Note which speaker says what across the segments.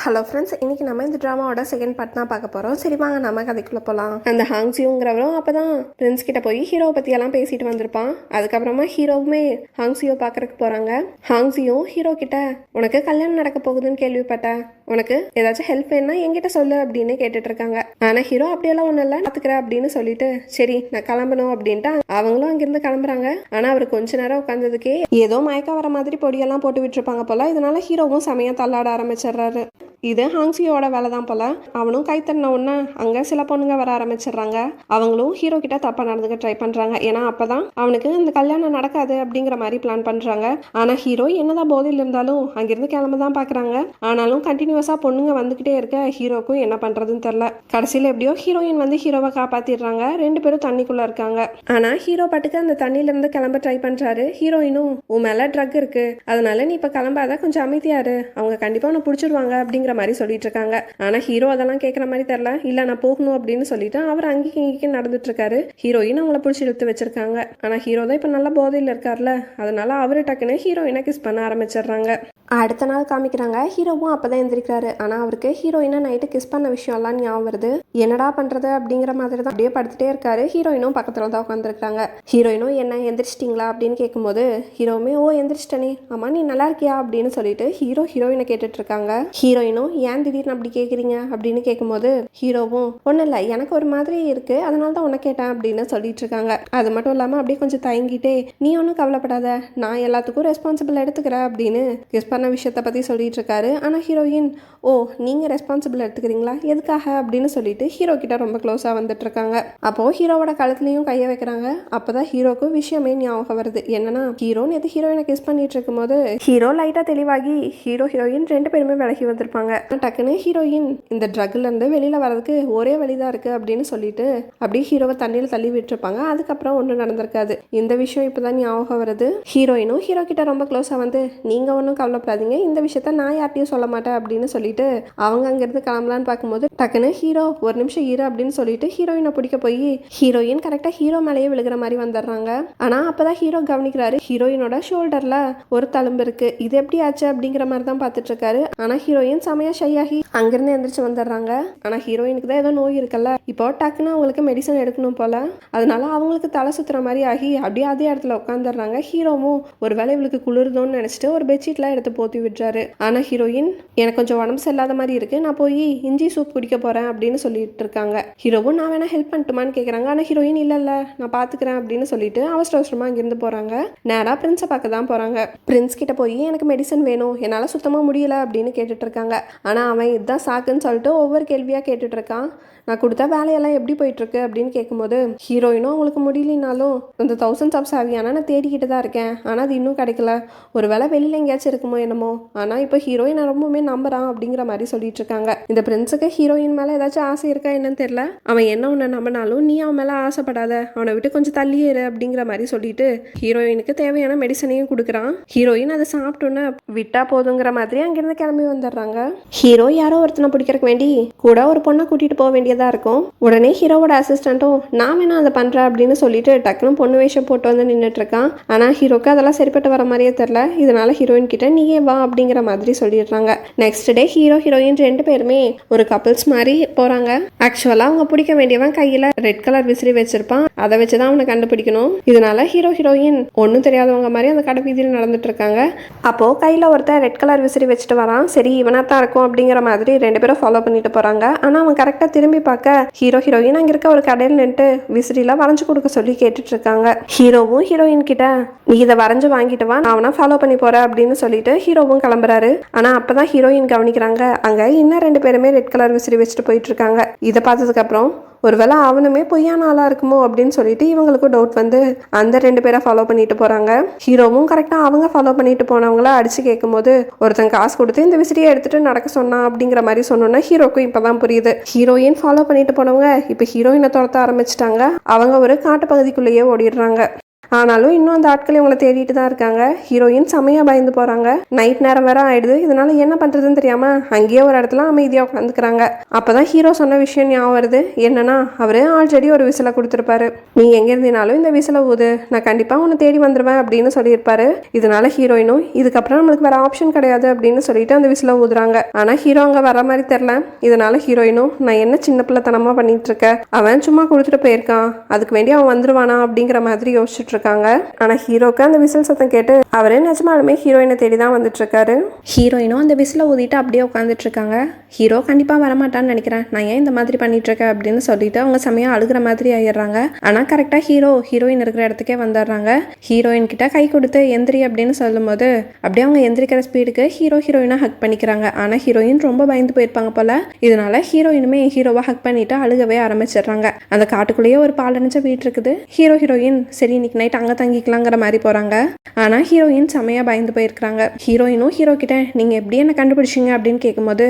Speaker 1: Hello friends, இன்றைக்கி நம்ம இந்த ட்ராமாவோட செகண்ட் பார்ட் தான் பார்க்க போகிறோம். சரி வாங்க நம்ம கதைக்குள்ளே போகலாம். அந்த ஹாங்ஸியோங்கிறவரும் அப்போ தான் பிரின்ஸ் கிட்ட போய் ஹீரோவை பற்றியெல்லாம் பேசிட்டு வந்திருப்பான். அதுக்கப்புறமா ஹீரோவுமே ஹாங்ஸியோ பார்க்குறக்கு போகிறாங்க. ஹாங்ஸியோ ஹீரோ கிட்ட உனக்கு கல்யாணம் நடக்க போகுதுன்னு கேள்விப்பட்டேன், உனக்கு ஏதாச்சும் ஹெல்ப் வேணும்னா என்கிட்ட சொல்லு அப்படின்னு கேட்டுட்டு இருக்காங்க. ஆனால் ஹீரோ அப்படியெல்லாம் ஒன்றும் இல்லை, பார்த்துக்கிறேன் அப்படின்னு சொல்லிட்டு சரி நான் கிளம்பணும் அப்படின்ட்டு அவங்களும் அங்கிருந்து கிளம்புறாங்க. ஆனால் அவர் கொஞ்ச நேரம் உட்காந்ததுக்கே ஏதோ மயக்கம் வர மாதிரி பொடியெல்லாம் போட்டு விட்டுருப்பாங்க போல. இதனால ஹீரோவும் செமையாக தள்ளாட ஆரம்பிச்சிடுறாரு. இது ஹாங்ஸியோட வேலை தான் போல. அவனும் கை தட்டின உடனே அங்கே சில பொண்ணுங்க வர ஆரம்பிச்சிடுறாங்க. அவங்களும் ஹீரோ கிட்ட தப்பா நடந்துக்க ட்ரை பண்றாங்க. ஏன்னா அப்பதான் அவனுக்கு இந்த கல்யாணம் நடக்காது அப்படிங்கிற மாதிரி பிளான் பண்றாங்க. ஆனா ஹீரோ என்னதான் போதையில் இருந்தாலும் அங்கிருந்து கிளம்ப தான் பாக்குறாங்க. ஆனாலும் கண்டினியூஸா பொண்ணுங்க வந்துகிட்டே இருக்க ஹீரோக்கும் என்ன பண்றதுன்னு தெரியல. கடைசியில எப்படியோ ஹீரோயின் வந்து ஹீரோவை காப்பாத்திடுறாங்க. ரெண்டு பேரும் தண்ணிக்குள்ள இருக்காங்க. ஆனா ஹீரோ பாட்டுக்கு அந்த தண்ணியில இருந்து கிளம்ப ட்ரை பண்றாரு. ஹீரோயினும் உன் மேல ட்ரக் இருக்கு, அதனால நீ இப்ப கிளம்பாத, கொஞ்சம் அமைதியாரு, அவங்க கண்டிப்பா உன்னை பிடிச்சிருவாங்க அப்படிங்கிற மாதிரி சொல்லிட்டு இருக்காங்க. ஆனா ஹீரோ அதெல்லாம் கேட்கற மாதிரி தெரியல. இல்ல நான் போகணும் அப்படின்னு சொல்லிட்டு அவர் அங்கேயும் இங்கேயும் நடந்துட்டு இருக்காரு. ஹீரோயின் அவங்கள பிடிச்சி இழுத்து வச்சிருக்காங்க. ஆனா ஹீரோ தான் இப்ப நல்ல போதையில இருக்காருல, அதனால அவரு டக்குன்னு ஹீரோயினை கிஸ் பண்ண ஆரம்பிச்சிடுறாங்க. அடுத்த நாள் காமிக்கிறாங்க. ஹீரோவும் அப்பதான் எந்திரிக்கிறாரு. ஆனா அவருக்கு ஹீரோயினை நைட்டு கிஸ் பண்ண விஷயம் எல்லாம் ஞாபகம் வருது. என்னடா பண்றது அப்படிங்கிற மாதிரி தான் அப்படியே படுத்துட்டே இருக்காரு. ஹீரோயினும் பக்கத்துல தான் உட்காந்துருக்காங்க. ஹீரோயினும் என்ன எந்திரிச்சிட்டிங்களா அப்படின்னு கேட்கும்போது ஹீரோவுமே ஓ எந்திரிச்சிட்டனே, அம்மா நீ நல்லா இருக்கியா அப்படின்னு சொல்லிட்டு ஹீரோயினை கேட்டுட்டு இருக்காங்க. ஹீரோயினும் ஏன் திடீர்னு அப்படி கேட்குறீங்க அப்படின்னு கேட்கும்போது ஹீரோவும் ஒன்றும் இல்லை, எனக்கு ஒரு மாதிரி இருக்கு, அதனால தான் உன்னை கேட்டேன் அப்படின்னு சொல்லிட்டு இருக்காங்க. அது மட்டும் இல்லாமல் அப்படியே கொஞ்சம் தயங்கிட்டே நீ ஒன்றும் கவலைப்படாத, நான் எல்லாத்துக்கும் ரெஸ்பான்சிபிள் எடுத்துக்கிறேன் அப்படின்னு கிஸ் பண்ண விஷயத்த பற்றி சொல்லிட்டு இருக்காரு. ஆனால் ஹீரோயின் ஓ நீங்கள் ரெஸ்பான்சிபிள் எடுத்துக்கிறீங்களா, எதுக்காக அப்படின்னு சொல்லிட்டு ஹீரோ கிட்ட ரொம்ப க்ளோஸாக வந்துட்டு இருக்காங்க. அப்போ ஹீரோவோட கழுத்துலையும் கையை வைக்கிறாங்க. அப்போதான் ஹீரோக்கு விஷயமே ஞாபகம் வருது. என்னன்னா ஹீரோ நேற்று ஹீரோயினை கிஸ் பண்ணிட்டு இருக்கும்போது ஹீரோ லைட்டாக தெளிவாகி ஹீரோயின் ரெண்டு பேருமே விலகி வந்திருப்பாங்க. டக்குன்னு ஹீரோயின் இந்த ட்ரக்ல இருந்து வெளியில வரதுக்கு ஒரே வழிதான் இருக்கு அப்படின்னு சொல்லிட்டு அப்படியே ஹீரோவை தண்ணியில் தள்ளி விட்டுருப்பாங்க. அதுக்கப்புறம் ஒன்றும் நடந்திருக்காது. இந்த விஷயம் இப்போதான் ஞாபகம் வருது. ஹீரோயினும் ஹீரோ கிட்ட ரொம்ப க்ளோஸாக வந்து நீங்க ஒன்றும் கவலைப்படாதீங்க, இந்த விஷயத்த நான் யார்ட்டையும் சொல்ல மாட்டேன் அப்படின்னு சொல்லிட்டு அவங்க அங்கிருந்து கிளம்பலான்னு பார்க்கும்போது டக்குன்னு ஹீரோ ஒரு நிமிஷம் ஹீரோ அப்படின்னு சொல்லிட்டு ஹீரோயினை பிடிக்க போய் ஹீரோயின் கரெக்டா ஹீரோ மேலேயே விழுகிற மாதிரி வந்துடுறாங்க. ஆனா அப்பதான் ஹீரோ கவனிக்கிறாரு, ஹீரோயினோட ஷோல்டர்ல ஒரு தழும்பு இருக்கு. இது எப்படி ஆச்சு அப்படிங்கிற மாதிரி தான் பார்த்துட்டு இருக்காரு. ஆனா ஹீரோயின் செமையா ஷையாகி அங்கிருந்து எந்திரிச்சு வந்துடுறாங்க. ஆனா ஹீரோயினுக்கு தான் ஏதோ நோய் இருக்குல்ல, இப்போ டக்குன்னு அவங்களுக்கு மெடிசன் எடுக்கணும் போல. அதனால அவங்களுக்கு தலை சுத்துற மாதிரி ஆகி அப்படியே அதே இடத்துல உட்காந்துடுறாங்க. ஹீரோவும் ஒரு வேளை இவளுக்கு குளிர்தோன்னு நினைச்சிட்டு ஒரு பெட்ஷீட்லாம் எடுத்து போத்தி விடுறாரு. ஆனா ஹீரோயின் எனக்கு கொஞ்சம் உடம்பு சரியில்லாத மாதிரி இருக்கு, நான் போய் இஞ்சி சூப் குடிக்க போறேன் அப்படின்னு சொல்லிட்டு இருக்காங்க. ஹீரோவும் நான் வேணா ஹெல்ப் பண்ணட்டுமான்னு கேட்கறாங்க. ஆனா ஹீரோயின் இல்ல நான் பாத்துக்கிறேன் அப்படின்னு சொல்லிட்டு அவசரமா அங்கிருந்து போறாங்க. நேரா பிரின்ஸை பார்க்க தான் போறாங்க. பிரின்ஸ் கிட்ட போய் எனக்கு மெடிசன் வேணும், என்னால சுத்தமா முடியல அப்படின்னு கேட்டுட்டு இருக்காங்க. ஆனா அவன் இதுதான் சாக்குன்னு சொல்லிட்டு ஒவ்வொரு கேள்வியா கேட்டுட்டு இருக்கான். நான் கொடுத்த வேலையெல்லாம் எப்படி போயிட்டு இருக்கு அப்படின்னு கேட்கும்போது ஹீரோயினும் அவங்களுக்கு முடியலனாலும் அந்த தௌசண்ட்ஸ் ஆஃப் சாவியானா நான் தேடிக்கிட்டு தான் இருக்கேன், ஆனா அது இன்னும் கிடைக்கல, ஒரு வேளை வெளியில எங்கேயாச்சும் இருக்குமோ என்னமோ. ஆனா இப்போ ஹீரோயின் ரொம்பவுமே நம்புறான் அப்படிங்கிற மாதிரி சொல்லிட்டு இருக்காங்க. இந்த பிரின்ஸுக்கு ஹீரோயின் மேல ஏதாச்சும் ஆசை இருக்கா என்னன்னு தெரியல. அவன் என்ன உன்னை நம்பினாலும் நீ அவன் மேல ஆசைப்படாத, அவனை விட்டு கொஞ்சம் தள்ளியேறு அப்படிங்கிற மாதிரி சொல்லிட்டு ஹீரோயினுக்கு தேவையான மெடிசனையும் கொடுக்குறான். ஹீரோயின் அதை சாப்பிட்டோன்னு விட்டா போதுங்கிற மாதிரி அங்கிருந்து கிளம்பி வந்துடுறாங்க. ஹீரோ யாரோ ஒருத்தனை பிடிக்கிறக்கு வேண்டி கூட ஒரு பொண்ணை கூட்டிட்டு போக வேண்டியதா இருக்கும். உடனே ஹீரோவோட அசிஸ்டன்ட்டும் நான் வேணா அதை பண்றேன் அப்படின்னு சொல்லிட்டு டக்குனு பொண்ணு வேஷம் போட்டு வந்து நின்றுட்டு இருக்கான். ஆனா ஹீரோக்கு அதெல்லாம் சரிப்பட்டு வர மாதிரியே தெரியல. இதனால ஹீரோயின் கிட்ட நீயே வா அப்படிங்கிற மாதிரி சொல்லிடுறாங்க. நெக்ஸ்ட் டே ஹீரோயின் ரெண்டு பேருமே ஒரு கப்பிள்ஸ் மாதிரி போறாங்க. ஆக்சுவலா அவங்க பிடிக்க வேண்டியவன் கையில ரெட் கலர் விசிறி வச்சிருப்பான், அதை வச்சுதான் அவனை கண்டுபிடிக்கணும். இதனால ஹீரோயின் ஒன்னும் தெரியாதவங்க மாதிரி அந்த கடை வீதியில் நடந்துட்டு இருக்காங்க. அப்போ கையில ஒருத்தர் ரெட் கலர் விசிறி வச்சுட்டு வரான். சரி இவனா தான் இருக்கும் அப்படிங்கிற மாதிரி ரெண்டு பேரும் ஃபாலோ பண்ணிட்டு போறாங்க. ஆனா அவன் கரெக்டா திரும்பி பார்க்க ஹீரோயின் அங்க இருக்க ஒரு கடையில் நின்று விசிறில வரைஞ்சு கொடுக்க சொல்லி கேட்டுட்டு இருக்காங்க. ஹீரோவும் ஹீரோயின் கிட்ட நீ இதை வரைஞ்சு வாங்கிட்டு வா, நான் அவனை ஃபாலோ பண்ணி போறேன் அப்படின்னு சொல்லிட்டு ஹீரோவும் கிளம்புறாரு. ஆனா அப்பதான் ஹீரோயின் கவனிக்கிறாங்க, அங்க இன்னும் ரெண்டு பேருமே ரெட் கலர் விசிறி வச்சுட்டு போயிட்டு இருக்காங்க. இதை பார்த்ததுக்கு அப்புறம் ஒருவேளை அவனுமே பொய்யான ஆளா இருக்குமோ அப்படின்னு சொல்லிட்டு இவங்களுக்கும் டவுட் வந்து அந்த ரெண்டு பேரை ஃபாலோ பண்ணிட்டு போறாங்க. ஹீரோவும் கரெக்டா அவங்க ஃபாலோ பண்ணிட்டு போனவங்கள அடிச்சு கேட்கும்போது ஒருத்தன் காசு கொடுத்து இந்த விசிறியை எடுத்துட்டு நடக்க சொன்னான் அப்படிங்கிற மாதிரி சொன்னோன்னா ஹீரோக்கும் இப்பதான் புரியுது. ஹீரோயின் ஃபாலோ பண்ணிட்டு போனவங்க இப்ப ஹீரோயினை துரத்த ஆரம்பிச்சிட்டாங்க. அவங்க ஒரு காட்டு பகுதிக்குள்ளேயே ஓடிடுறாங்க. ஆனாலும் இன்னும் அந்த ஆட்கள் இவங்களை தேடிட்டு தான் இருக்காங்க. ஹீரோயின் செமையாக பயந்து போகிறாங்க. நைட் நேரம் வேற ஆயிடுது. இதனால என்ன பண்ணுறதுன்னு தெரியாமல் அங்கேயே ஒரு இடத்துல அமைதியாக உட்காந்துக்கிறாங்க. அப்போ தான் ஹீரோ சொன்ன விஷயம் ஞாபகம் வருது. என்னன்னா அவர் ஆல்ரெடி ஒரு விசிலை கொடுத்துருப்பாரு. நீ எங்கே இருந்தினாலும் இந்த விசிலை ஊது, நான் கண்டிப்பாக உன்னை தேடி வந்துடுவேன் அப்படின்னு சொல்லியிருப்பாரு. இதனால ஹீரோயினும் இதுக்கப்புறம் நம்மளுக்கு வேற ஆப்ஷன் கிடையாது அப்படின்னு சொல்லிட்டு அந்த விசிலை ஊதுறாங்க. ஆனால் ஹீரோ அங்கே வர மாதிரி தெரில. இதனால ஹீரோயினும் நான் என்ன சின்ன பிள்ளைத்தனமாக பண்ணிட்டு இருக்கேன், அவன் சும்மா கொடுத்துட்டு போயிருக்கான், அதுக்கு வேண்டி அவன் வந்துருவானா அப்படிங்கிற மாதிரி யோசிச்சுட்டு இருக்காங்க. ஆனால் ஹீரோக்கு அந்த விசில் சத்தம் கேட்டு அவரே நிஜமாலுமே ஹீரோயினை தேடி தான் வந்துட்டு இருக்காரு. ஹீரோயினும் அந்த விசிலை ஊதிட்டு அப்படியே உட்காந்துட்டு இருக்காங்க. ஹீரோ கண்டிப்பாக வரமாட்டான்னு நினைக்கிறேன், நான் ஏன் இந்த மாதிரி பண்ணிட்டு இருக்கேன் அப்படின்னு சொல்லிட்டு அவங்க செமையாக அழுகிற மாதிரி ஆயிடுறாங்க. ஆனால் கரெக்டாக ஹீரோயின் இருக்கிற இடத்துக்கே வந்துடுறாங்க. ஹீரோயின் கிட்ட கை கொடுத்து எந்திரி அப்படின்னு சொல்லும் போது அப்படியே அவங்க எந்திரிக்கிற ஸ்பீடுக்கு ஹீரோயினை ஹக் பண்ணிக்கிறாங்க. ஆனால் ஹீரோயின் ரொம்ப பயந்து போயிருப்பாங்க போல. இதனால ஹீரோயினுமே ஹீரோவை ஹக் பண்ணிட்டு அழுகவே ஆரம்பிச்சிடுறாங்க. அந்த காட்டுக்குள்ளேயே ஒரு பாலடைஞ்ச வீடு இருக்குது. ஹீரோயின் சரி இன்னைக்கு நைட் அங்கே தங்கிக்கலாங்கிற மாதிரி போறாங்க. ஆனால் ஹீரோயின் செமையா பயந்து போயிருக்காங்க. ஹீரோயினும் ஹீரோ கிட்ட நீங்க எப்படி என்ன கண்டுபிடிச்சிங்க அப்படின்னு கேட்கும்போது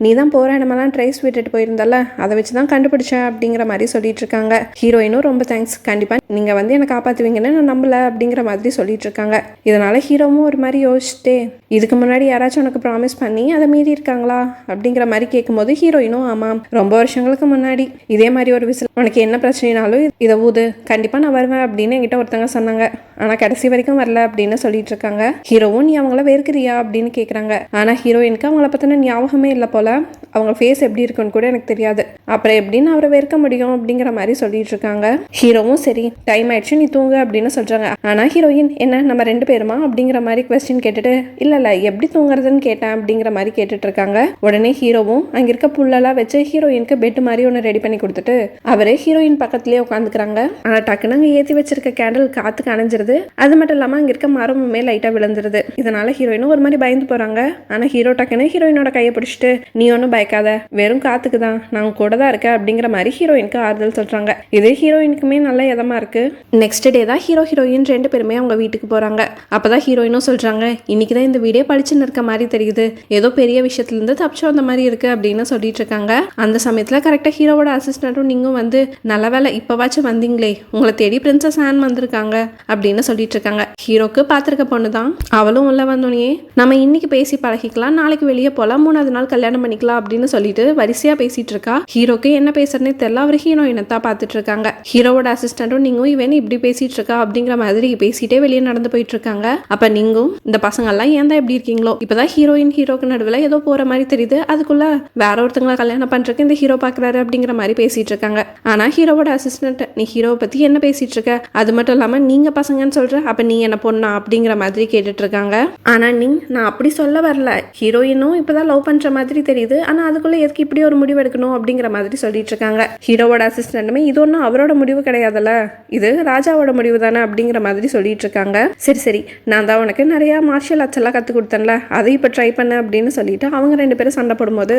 Speaker 1: நீ தான் போற இடமெல்லாம் ட்ரைஸ் விட்டுட்டு போயிருந்தல, அதை வச்சு தான் கண்டுபிடிச்சேன் அப்படிங்கிற மாதிரி சொல்லிட்டு இருக்காங்க. ஹீரோயினும் ரொம்ப தேங்க்ஸ், கண்டிப்பா நீங்க வந்து என்னை காப்பாத்துவீங்கன்னு நான் நம்பல அப்படிங்கிற மாதிரி சொல்லிட்டு இருக்காங்க. இதனால ஹீரோவும் ஒரு மாதிரி யோசிச்சுட்டே இதுக்கு முன்னாடி யாராச்சும் உனக்கு ப்ராமிஸ் பண்ணி அதை மீறி இருக்காங்களா அப்படிங்கிற மாதிரி கேட்கும்போது ஹீரோயினும் ஆமாம், ரொம்ப வருஷங்களுக்கு முன்னாடி இதே மாதிரி ஒரு விசில் உனக்கு என்ன பிரச்சனைனாலும் இதை ஊது, கண்டிப்பா நான் வருவேன் அப்படின்னு என்கிட்ட ஒருத்தங்க சொன்னாங்க, ஆனா கடைசி வரைக்கும் வரல அப்படின்னு சொல்லிட்டு இருக்காங்க. ஹீரோவும் நீ அவங்கள வெறுக்கிறியா அப்படின்னு கேட்குறாங்க. ஆனா ஹீரோயினுக்கு அவங்கள பத்தின ஞாபகமே இல்லை போல, அவங்க ஃபேஸ் எப்படி இருக்குன்னு கூட எனக்கு தெரியாது, அப்புறம் எப்படின்னு அவரை வெறுக்க முடியும் அப்படிங்கிற மாதிரி சொல்லிட்டு இருக்காங்க. ஹீரோவும் சரி டைம் ஆயிடுச்சு நீ தூங்க அப்படின்னு சொல்றாங்க. ஆனா ஹீரோயின் என்ன நம்ம 2 பேருமா அப்படிங்கிற மாதிரி கொஸ்டின் கேட்டுட்டு இல்ல எப்படி தூங்குறதுன்னு கேட்டேன் அப்படிங்கிற மாதிரி கேட்டுட்டு இருக்காங்க. உடனே ஹீரோவும் அங்க இருக்க புல்லெல்லாம் வச்சு ஹீரோயினுக்கு பெட் மாதிரி ஒன்று ரெடி பண்ணி கொடுத்துட்டு அவரே ஹீரோயின் பக்கத்துலயே உட்காந்துக்கிறாங்க. ஆனா டக்குன்னு அங்க ஏற்றி வச்சிருக்க கேண்டில் காத்துக்கு அணைஞ்சிருது. அது மட்டும் இல்லாம அங்க இருக்க மரமுமே லைட்டா விழுந்துருது. இதனால ஹீரோயினும் ஒரு மாதிரி பயந்து போறாங்க. ஆனா ஹீரோ டக்குன்னு ஹீரோயினோட கையை பிடிச்சிட்டு நீ ஒன்னும் பயக்காத, வெறும் காத்துக்கு தான், நான் கூட தான் இருக்கேன் அப்படிங்கிற மாதிரி ஹீரோயினுக்கு ஆறுதல் சொல்றாங்க. இது ஹீரோயினுக்குமே நல்ல இதமா இருக்கு. நெக்ஸ்ட் டே தான் ஹீரோயின் 2 பேருமே அவங்க வீட்டுக்கு போறாங்க. அப்பதான் ஹீரோயினும் சொல்றாங்க இன்னைக்குதான் இந்த வீடே பளிச்சுன்னு இருக்க மாதிரி தெரியுது, ஏதோ பெரிய விஷயத்துல இருந்து தப்பிச்சு வந்த மாதிரி இருக்கு அப்படின்னு சொல்லிட்டு இருக்காங்க. அந்த சமயத்துல கரெக்டா ஹீரோவோட அசிஸ்டன்ட்டும் நீங்களும் வந்து நல்ல வேலை இப்பவாச்சும் வந்தீங்களே, உங்களை தேடி பிரின்சஸ் ஆன் வந்திருக்காங்க அப்படின்னு சொல்லிட்டு இருக்காங்க. ஹீரோக்கு பாத்திருக்க பொண்ணு தான், அவளும் உள்ள வந்தோடனே நம்ம இன்னைக்கு பேசி பழகிக்கலாம், நாளைக்கு வெளியே போலாம், 3வது நாள் கல்யாணம் பண்ணிக்கலாம் அப்படின்னு சொல்லிட்டு வரிசையா பேசிட்டு இருக்கா. ஹீரோக்கு என்ன பேசுறதுனே தெரியல. அவர் ஹீரோயினை தான் பார்த்துட்டு இருக்காங்க. ஹீரோவோட அசிஸ்டன்ட்டும் நீங்களும் இவன் இப்படி பேசிட்டு இருக்கா அப்படிங்கிற மாதிரி பேசிட்டே வெளியே நடந்து போயிட்டு இருக்காங்க. அப்ப நீங்களும் இந்த பசங்க எல்லாம் ஏன் தான் எப்படி இருக்கீங்களோ, இப்பதான் ஹீரோக்கு நடுவில் ஏதோ போற மாதிரி தெரியுது, அதுக்குள்ள வேற ஒருத்தங்களை கல்யாணம் பண்றதுக்கு இந்த ஹீரோ பாக்குறாரு அப்படிங்கிற மாதிரி பேசிட்டு இருக்காங்க. ஆனா ஹீரோவோட அசிஸ்டன்ட் நீ ஹீரோவை பத்தி என்ன பேசிட்டு இருக்க, அது மட்டும் இல்லாம நீங்க பசங்கன்னு சொல்ற, அப்ப நீ என்ன பொண்ணா அப்படிங்கிற மாதிரி கேட்டுட்டு இருக்காங்க. ஆனா நான் அப்படி சொல்ல வரல, ஹீரோயினும் இப்பதான் லவ் பண்ற மாதிரி தெரியுது, ஆனா அதுக்குள்ள எதுக்கு இப்படி ஒரு முடிவு எடுக்கணும் அப்படிங்கிற மாதிரி சொல்லிட்டு இருக்காங்க. ஹீரோவோட அசிஸ்டன்ட்டுமே இது ஒன்றும் அவரோட முடிவு கிடையாதுல்ல, இது ராஜாவோட முடிவு தானே அப்படிங்கிற மாதிரி சொல்லிட்டு இருக்காங்க. சரி நான் தான் உனக்கு நிறைய மார்ஷியல் ஆர்ட்ஸ் எல்லாம் கற்றுக் கொடுத்தேன்ல, அதை இப்போ ட்ரை பண்ண அப்படின்னு சொல்லிட்டு அவங்க 2 பேரும் சண்டை போடும்போது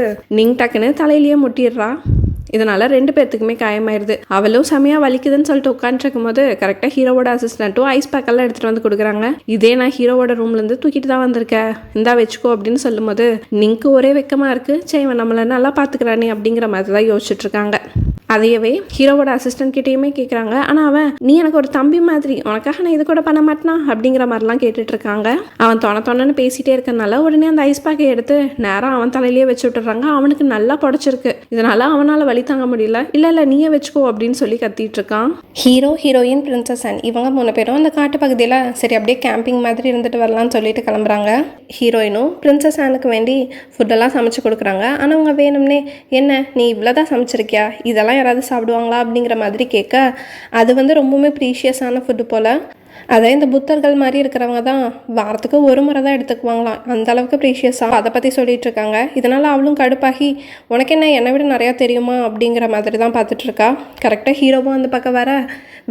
Speaker 1: டக்குன்னு தலையிலேயே முட்டிடுறா. இதனால 2 பேர்த்துக்குமே காயமாயிருது. அவளும் செமையா வலிக்குதுன்னு சொல்லிட்டு உட்காந்துருக்கும் போது கரெக்டாக ஹீரோவோட அசிஸ்டன்ட்டும் ஐஸ் பேக் எல்லாம் எடுத்துட்டு வந்து கொடுக்குறாங்க. இதே நான் ஹீரோவோட ரூம்ல இருந்து தூக்கிட்டு தான் வந்திருக்கேன், இந்தா வச்சுக்கோ அப்படின்னு சொல்லும் போது நீங்க ஒரே வெக்கமா இருக்கு, சரி நம்மள நல்லா பாத்துக்கிறானே அப்படிங்கிற மாதிரி தான் யோசிச்சுட்டு இருக்காங்க. அதையவே ஹீரோவோட அசிஸ்டன்ட் கிட்டேயுமே கேட்குறாங்க. ஆனால் அவன் நீ எனக்கு ஒரு தம்பி மாதிரி, உனக்காக நான் இது கூட பண்ண மாட்டேனா அப்படிங்கிற மாதிரிலாம் கேட்டுட்டு இருக்காங்க. அவன் தொணன்னு பேசிட்டே இருக்கனால உடனே அந்த ஐஸ் பேக்கை எடுத்து நேரம் அவன் தலையிலேயே வச்சு விட்டுறாங்க. அவனுக்கு நல்லா புடைச்சிருக்கு. இதனால அவனால் வலி தாங்க முடியல. இல்லை நீயே வச்சுக்கோ அப்படின்னு சொல்லி கத்திட்டு இருக்கான். ஹீரோயின் பிரின்சஸ் அண்ட் இவங்க 3 பேரும் அந்த காட்டு பகுதியில் சரி அப்படியே கேம்பிங் மாதிரி இருந்துட்டு வரலாம்னு சொல்லிட்டு கிளம்புறாங்க. ஹீரோயினும் பிரின்சஸ் ஆனுக்கு வேண்டி ஃபுட்டெல்லாம் சமைச்சு கொடுக்குறாங்க. ஆனால் அவங்க வேணும்னே என்ன நீ இவ்வளோதான் சமைச்சிருக்கியா, இதெல்லாம் யாராவது சாப்பிடுவாங்களா அப்படிங்கிற மாதிரி கேட்க அது வந்து ரொம்பவுமே ப்ரீஷியஸான ஃபுட்டு போல். அதே இந்த புத்தர்கள் மாதிரி இருக்கிறவங்க தான் வாரத்துக்கு 1 முறை தான் எடுத்துக்குவாங்களாம், அந்த அளவுக்கு ப்ரீஷியஸாக அதை பற்றி சொல்லிட்டு இருக்காங்க. இதனால் அவளும் கடுப்பாகி உனக்கு என்ன என்னை விட நிறையா தெரியுமா அப்படிங்கிற மாதிரி தான் பார்த்துட்ருக்கா. கரெக்டாக ஹீரோவும் அந்த பக்கம் வர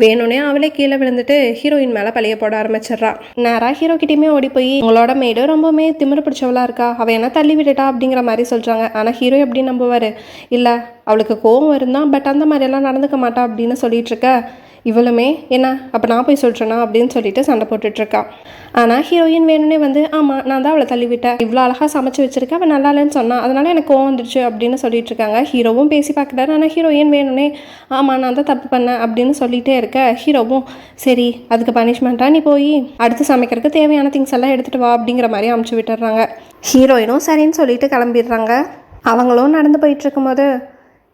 Speaker 1: வேணும்னே அவளே கீழே விழுந்துட்டு ஹீரோயின் மேலே பழைய போட ஆரம்பிச்சிட்றா. நேராக ஹீரோ கிட்டேயுமே ஓடி போய் உங்களோட மேடு ரொம்பவுமே திமிரு பிடிச்சவளா இருக்கா, அவள் என்ன தள்ளி விட்டுட்டா அப்படிங்கிற மாதிரி சொல்கிறாங்க. ஆனால் ஹீரோ எப்படி நம்புவார், இல்லை அவளுக்கு கோவம் வருந்தான், பட் அந்த மாதிரியெல்லாம் நடந்துக்க மாட்டா அப்படின்னு சொல்லிட்டு இருக்க இவளுமே என்ன அப்போ நான் போய் சொல்கிறேன்னா அப்படின்னு சொல்லிட்டு சண்டை போட்டுட்ருக்கா. ஆனால் ஹீரோயின் வேணும்னே வந்து ஆமாம் நான் தான் அவளை தள்ளிவிட்டேன், இவ்வளோ அழகாக சமைச்சு வச்சிருக்கேன், அவள் நல்லா இல்லைன்னு சொன்னான், அதனால எனக்கு கோவம் வந்துருச்சு அப்படின்னு சொல்லிட்டு இருக்காங்க. ஹீரோவும் பேசி பார்க்குறாரு. ஆனால் ஹீரோயின் வேணும்னே ஆமாம் நான் தான் தப்பு பண்ணேன் அப்படின்னு சொல்லிகிட்டே இருக்க ஹீரோவும் சரி அதுக்கு பனிஷ்மெண்ட்டாக நீ போய் அடுத்து சமைக்கிறதுக்கு தேவையான திங்ஸ் எல்லாம் எடுத்துகிட்டு வா அப்படிங்கிற மாதிரி அமுச்சு விட்டுறாங்க. ஹீரோயினும் சரின்னு சொல்லிட்டு கிளம்பிடுறாங்க. அவங்களும் நடந்து போயிட்டு இருக்கும்போது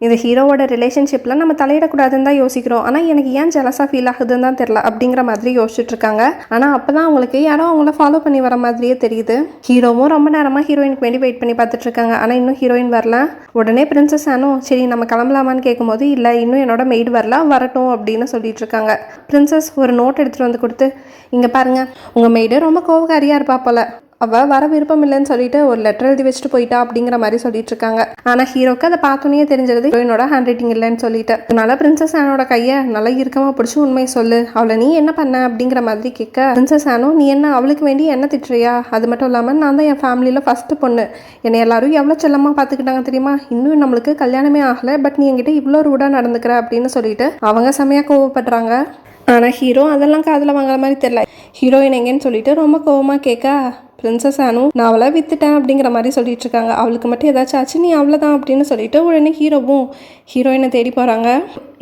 Speaker 1: இந்த ஹீரோவோட ரிலேஷன்ஷிப்பில் நம்ம தலையிடக்கூடாதுன்னு தான் யோசிக்கிறோம், ஆனால் எனக்கு ஏன் ஜெலஸாக ஃபீல் ஆகுதுன்னு தான் தெரில அப்படிங்கிற மாதிரி யோசிச்சுட்டு இருக்காங்க. ஆனால் அப்போ தான் அவங்களுக்கு யாரோ அவங்கள ஃபாலோ பண்ணி வர மாதிரியே தெரியுது. ஹீரோவும் ரொம்ப நேரமாக ஹீரோயினுக்கு வேண்டி வெயிட் பண்ணி பார்த்துட்டு இருக்காங்க. ஆனால் இன்னும் ஹீரோயின் வரல. உடனே பிரின்சஸ் ஆனும் சரி நம்ம கிளம்பலாமான்னு கேட்கும்போது இல்லை இன்னும் என்னோட மெய்டு வரல, வரட்டும் அப்படின்னு சொல்லிட்டு இருக்காங்க. பிரின்சஸ் ஒரு நோட் எடுத்துகிட்டு வந்து கொடுத்து இங்கே பாருங்கள் உங்கள் மெய்டு ரொம்ப கோவக்காரியாக இருப்பா போல, அவள் வர விருப்பம் இல்லைன்னு சொல்லிட்டு ஒரு லெட்டர் எழுதி வச்சுட்டு போயிட்டா அப்படிங்கிற மாதிரி சொல்லிட்டு இருக்காங்க. ஆனால் ஹீரோக்கு அதை பார்த்தோன்னே தெரிஞ்சது ஹீரோயினோட ஹேண்ட் ரைட்டிங் இல்லைன்னு சொல்லிட்டு. அதனால பிரின்சஸ் ஆனோட கையை நல்லா இறுக்கமாக பிடிச்சி உண்மையை சொல்லு, அவளை நீ என்ன பண்ண அப்படிங்கிற மாதிரி கேட்க பிரின்சஸ் ஆனோ நீ என்ன அவளுக்கு வேண்டி என்ன திட்டுறியா, அது மட்டும் இல்லாமல் நான் தான் என் ஃபேமிலியில் ஃபஸ்ட்டு பொண்ணு, என்னை எல்லாரும் எவ்வளோ செல்லமாக பார்த்துக்கிட்டாங்க தெரியுமா, இன்னும் நம்மளுக்கு கல்யாணமே ஆகலை, பட் நீ என்கிட்ட இவ்வளோ ரூடாக நடந்துக்கிற அப்படின்னு சொல்லிட்டு அவங்க செமையாக கோவப்படுறாங்க. ஆனால் ஹீரோ அதெல்லாம் காதில் வாங்குற மாதிரி தெரில. ஹீரோயின் எங்கேன்னு சொல்லிட்டு ரொம்ப கோவமாக கேட்க பிரின்சஸ் ஆனு நான் அவளை வித்துட்டேன் அப்படிங்கிற மாதிரி சொல்லிட்டு இருக்காங்க. அவளுக்கு மட்டும் ஏதாச்சும் ஆச்சு நீ அவ்வளோதான் அப்படின்னு சொல்லிட்டு உடனே ஹீரோவும் ஹீரோயினை தேடி போகிறாங்க.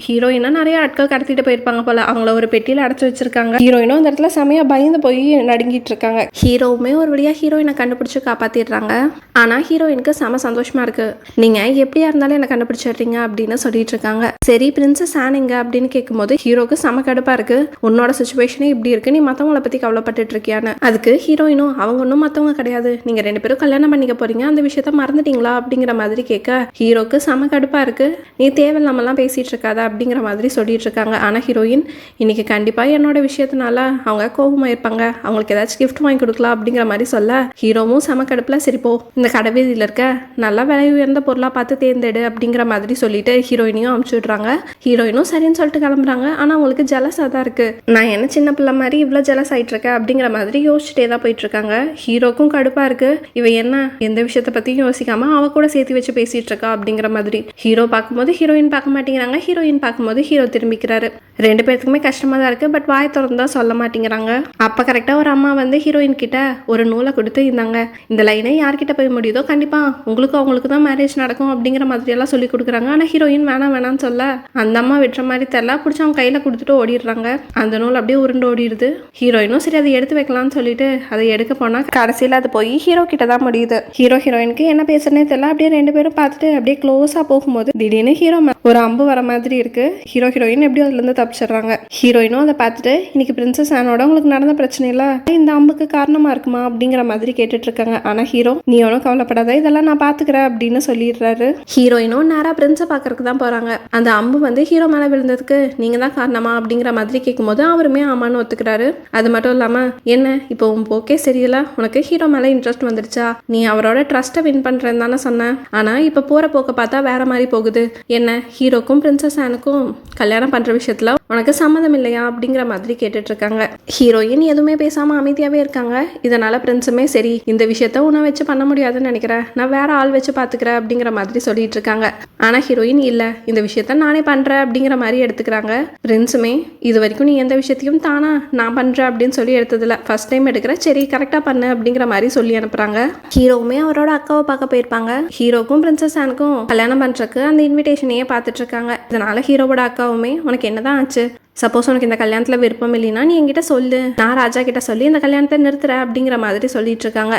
Speaker 1: ஹீரோயினா நிறைய ஆட்கள் கடத்திட்டு போயிருப்பாங்க போல, அவங்கள ஒரு பெட்டியில் அடைச்சி வச்சிருக்காங்க. ஹீரோயினும் அந்த இடத்துல செமையாக பயந்து போய் நடுங்கிட்டு இருக்காங்க. ஹீரோவுமே ஒரு வழியாக ஹீரோயினை கண்டுபிடிச்சி காப்பாற்றிடுறாங்க. ஆனால் ஹீரோயினுக்கு செம சந்தோஷமா இருக்கு. நீங்கள் எப்படியா இருந்தாலும் என்னை கண்டுபிடிச்சிடுறீங்க அப்படின்னு சொல்லிட்டு இருக்காங்க. சரி பிரின்சஸ் ஆனுங்க அப்படின்னு கேட்கும்போது ஹீரோக்கு செம கடுப்பாக இருக்கு. உன்னோட சுச்சுவேஷனே இப்படி இருக்கு, நீ மற்றவங்களை பற்றி கவலைப்பட்டு இருக்கியான்னு. அதுக்கு ஹீரோயினும் அவங்க ஒன்றும் மற்றவங்க கிடையாது, நீங்கள் 2 பேரும் கல்யாணம் பண்ணிக்க போறீங்க, அந்த விஷயத்த மறந்துட்டீங்களா அப்படிங்கிற மாதிரி கேட்க ஹீரோக்கு செம கடுப்பாக இருக்கு. நீ தேவையில்லாமலாம் பேசிட்டு இருக்காத அப்படிங்கிற மாதிரி சொல்லிட்டு இருக்காங்க. ஆனால் ஹீரோயின் இன்னைக்கு கண்டிப்பாக என்னோட விஷயத்தினால அவங்க கோபமாக இருப்பாங்க, அவங்களுக்கு ஏதாச்சும் கிஃப்ட் வாங்கி கொடுக்கலாம் அப்படிங்கிற மாதிரி சொல்ல ஹீரோவும் செம கடுப்பில் சரிப்போ இந்த கடைவீதியில் இருக்க நல்லா விலை உயர்ந்த பொருளாக பார்த்து தேர்ந்தெடு அப்படிங்கிற மாதிரி சொல்லிட்டு ஹீரோயினையும் அமுச்சு விட்றாங்க. ஹீரோயினும் சரின்னு சொல்லிட்டு கிளம்புறாங்க. ஆனால் அவங்களுக்கு ஜெலஸாக தான் இருக்கு. நான் என்ன சின்ன பிள்ளை மாதிரி இவ்வளோ ஜெலஸ் ஆகிட்டு இருக்கேன் அப்படிங்கிற மாதிரி யோசிச்சுட்டே தான் போயிட்டு இருக்காங்க. ஹீரோக்கும் கடுப்பாக இருக்கு, இவ என்ன எந்த விஷயத்தை பற்றியும் யோசிக்காம அவ கூட சேர்த்து வச்சு பேசிட்டு இருக்கா அப்படிங்கிற மாதிரி. ஹீரோ பார்க்கும்போது ஹீரோயின் பார்க்க மாட்டேங்கிறாங்க, ஹீரோயின் பார்க்கும்போது ஹீரோ திரும்பிக்கிறாரு. 2 பேருக்குமே கஷ்டமாக தான் இருக்குது, பட் வாய் திறந்தா சொல்ல மாட்டேங்கிறாங்க. அப்போ கரெக்டாக ஒரு அம்மா வந்து ஹீரோயின் கிட்ட ஒரு நூலை கொடுத்து இருந்தாங்க, இந்த லைனை யார்கிட்ட போய் முடியுதோ கண்டிப்பாக உங்களுக்கும் அவங்களுக்கு தான் மேரேஜ் நடக்கும் அப்படிங்கிற மாதிரியெல்லாம் சொல்லி கொடுக்குறாங்க. ஆனால் ஹீரோயின் வேணாம்னு சொல்ல அந்த அம்மா விட்டுற மாதிரி தெரியல, பிடிச்சி அவங்க கையில் கொடுத்துட்டு ஓடிடுறாங்க. அந்த நூல் அப்படியே உருண்டு ஓடிடுது. ஹீரோயினும் சரி அதை எடுத்து வைக்கலாம்னு சொல்லிட்டு அதை எடுக்க போனால் கடைசியில் அது போய் ஹீரோ கிட்ட தான் முடியுது. ஹீரோயினுக்கு என்ன பேசுறனே தெரியல. அப்படியே 2 பேரும் பார்த்துட்டு அப்படியே க்ளோஸாக போகும்போது திடீர்னு ஹீரோ ஒரு அம்பு வர மாதிரி இருக்கு. ஹீரோயின் எப்படியும் அதுலேருந்து தப்பிச்சிடுறாங்க. ஹீரோயினும் அதை பார்த்துட்டு இன்னைக்கு பிரின்சஸ் ஆனோட உங்களுக்கு நடந்த பிரச்சனை இல்லை, இந்த அம்புக்கு காரணமாக இருக்குமா அப்படிங்கிற மாதிரி கேட்டுட்டு இருக்காங்க. ஆனால் ஹீரோ நீ ஒன்றும் கவலைப்படாத, இதெல்லாம் நான் பார்த்துக்கிறேன் அப்படின்னு சொல்லிடுறாரு. ஹீரோயினும் நேராக பிரின்ஸை பார்க்கறதுக்கு தான் போகிறாங்க. அந்த அம்பு வந்து ஹீரோ மேலே விழுந்ததுக்கு நீங்கள் தான் காரணமா அப்படிங்கிற மாதிரி கேட்கும்போது அவருமே ஆமான்னு ஒத்துக்கிறாரு. அது மட்டும் இல்லாமல் என்ன இப்போ உன் போக்கே சரியில்லை, உனக்கு ஹீரோ மேலே இன்ட்ரெஸ்ட் வந்துடுச்சா, நீ அவரோட ட்ரஸ்ட்டை வின் பண்ணுறேன்னு தானே சொன்னேன், ஆனால் இப்போ போகிற போக்க பார்த்தா வேற மாதிரி போகுது, என்ன ஹீரோக்கும் பிரின்சஸ் ஆனுக்கும் கல்யாணம் பண்ணுற விஷயத்தில் உனக்கு சம்மதம் இல்லையா அப்படிங்கிற மாதிரி கேட்டுட்டு இருக்காங்க. ஹீரோயின் எதுவுமே பேசாமல் அமைதியாகவே இருக்காங்க. இதனால பிரின்ஸுமே சரி இந்த விஷயத்த உன்னை வச்சு பண்ண முடியாதுன்னு நினைக்கிறேன், நான் வேற ஆள் வச்சு பார்த்துக்கிறேன் அப்படிங்கிற மாதிரி சொல்லிட்டு இருக்காங்க. ஆனால் ஹீரோயின் இல்லை இந்த விஷயத்த நானே பண்ணுறேன் அப்படிங்கிற மாதிரி எடுத்துக்கிறாங்க. பிரின்ஸுமே இது வரைக்கும் நீ எந்த விஷயத்தையும் தானா நான் பண்ணுறேன் அப்படின்னு சொல்லி எடுத்ததில்ல, ஃபர்ஸ்ட் டைம் எடுக்கிற, சரி கரெக்டாக பண்ணு அப்படிங்கிற மாதிரி சொல்லி அனுப்புகிறாங்க. ஹீரோவுமே அவரோட அக்காவை பார்க்க போயிருப்பாங்க. ஹீரோக்கும் பிரின்சஸ் ஆனுக்கும் கல்யாணம் பண்ணுறதுக்கு அந்த இன்விடேஷனையே பார்த்துட்டு இருக்காங்க. இதனால ஹீரோவோட அக்காவுமே உனக்கு என்னதான் ஆச்சு, சப்போஸ் உனக்கு இந்த கல்யாணத்தில் விருப்பம் இல்லைன்னா நீ என்கிட்ட சொல்லு, நான் ராஜா கிட்ட சொல்லி இந்த கல்யாணத்தை நிறுத்துறேன் அப்படிங்கிற மாதிரி சொல்லிட்டு இருக்காங்க.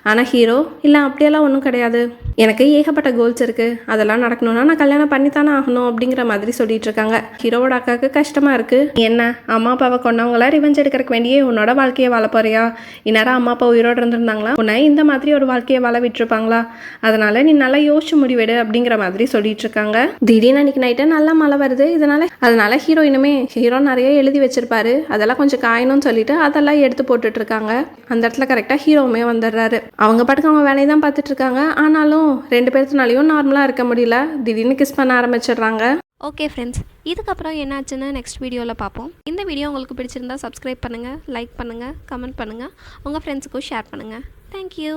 Speaker 1: ஆனால் ஹீரோ இல்லை அப்படியெல்லாம் ஒன்றும் கிடையாது, எனக்கு ஏகப்பட்ட கோல்ஸ் இருக்குது, அதெல்லாம் நடக்கணும்னா நான் கல்யாணம் பண்ணித்தானே ஆகணும் அப்படிங்கிற மாதிரி சொல்லிட்டு இருக்காங்க. ஹீரோவோட அக்காவுக்கு கஷ்டமாக இருக்குது. என்ன அம்மா அப்பாவை கொண்டவங்கள ரிவெஞ்ச் எடுக்கிறக்கு வேண்டியே உன்னோட வாழ்க்கையை வாழ போறியா, இந்நேரம் அம்மா அப்பா உயிரோடு இருந்திருந்தாங்களா உன்னை இந்த மாதிரி ஒரு வாழ்க்கையை வாழ விட்டுருப்பாங்களா, அதனால நீ நல்லா யோசிச்சு முடிவெடு அப்படிங்கிற மாதிரி சொல்லிட்டு இருக்காங்க. திடீர்னு அன்னைக்கு நைட்டு நல்லா மழை வருது. அதனால ஹீரோயினுமே ஹீரோ நிறைய எழுதி வச்சிருப்பாரு, அதெல்லாம் கொஞ்சம் காயணும்னு சொல்லிட்டு அதெல்லாம் எடுத்து போட்டுட்டு இருக்காங்க. அந்த இடத்துல கரெக்டாக ஹீரோவுமே வந்துடுறாரு. அவங்க பாட்டுக்கு அவங்க வேலையை தான் பார்த்துட்டு இருக்காங்க. ஆனாலும் 2 பேர்த்துனாலையும் நார்மலாக இருக்க முடியல, திடீர்னு கிஸ் பண்ண ஆரம்பிச்சிடுறாங்க.
Speaker 2: ஓகே ஃப்ரெண்ட்ஸ், இதுக்கப்புறம் என்னாச்சுன்னு நெக்ஸ்ட் வீடியோவில் பார்ப்போம். இந்த வீடியோ உங்களுக்கு பிடிச்சிருந்தா சப்ஸ்கிரைப் பண்ணுங்கள், லைக் பண்ணுங்கள், கமெண்ட் பண்ணுங்கள், உங்கள் ஃப்ரெண்ட்ஸுக்கும் ஷேர் பண்ணுங்கள். தேங்க்யூ.